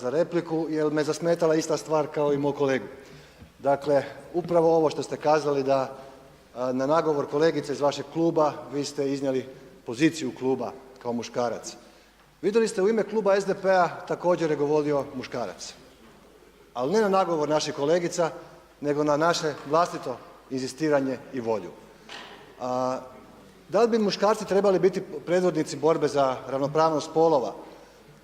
za repliku jer me zasmetala ista stvar kao i mog kolegu. Dakle, upravo ovo što ste kazali da na nagovor kolegice iz vašeg kluba vi ste iznijeli poziciju kluba kao muškarac. Vidjeli ste u ime kluba SDP-a također je govorio muškarac, ali ne na nagovor naših kolegica nego na naše vlastito inzistiranje i volju. Da li bi muškarci trebali biti predvodnici borbe za ravnopravnost spolova?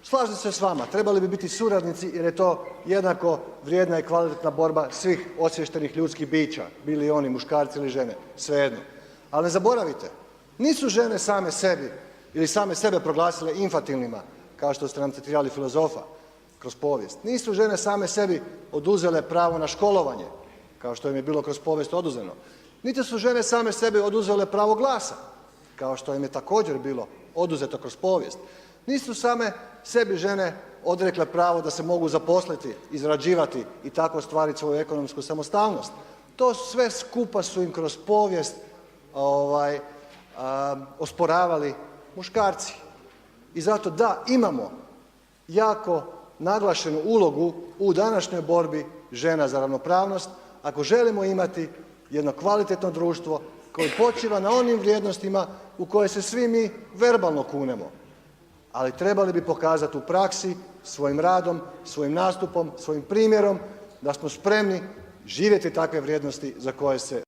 Slažem se s vama, trebali bi biti suradnici jer je to jednako vrijedna i kvalitetna borba svih osviještenih ljudskih bića, bili oni muškarci ili žene, svejedno. Ali ne zaboravite, nisu žene same sebi ili same sebe proglasile infantilnima kao što ste nam citirali filozofa kroz povijest. Nisu žene same sebi oduzele pravo na školovanje kao što im je bilo kroz povijest oduzeno. Niti su žene same sebi oduzele pravo glasa kao što im je također bilo oduzeto kroz povijest. Nisu same sebi žene odrekle pravo da se mogu zaposliti, izrađivati i tako ostvariti svoju ekonomsku samostalnost. To sve skupa su im kroz povijest osporavali muškarci. I zato da, imamo jako naglašenu ulogu u današnjoj borbi žena za ravnopravnost ako želimo imati jedno kvalitetno društvo koje počiva na onim vrijednostima u koje se svi mi verbalno kunemo. Ali trebali bi pokazati u praksi svojim radom, svojim nastupom, svojim primjerom da smo spremni živjeti takve vrijednosti za koje se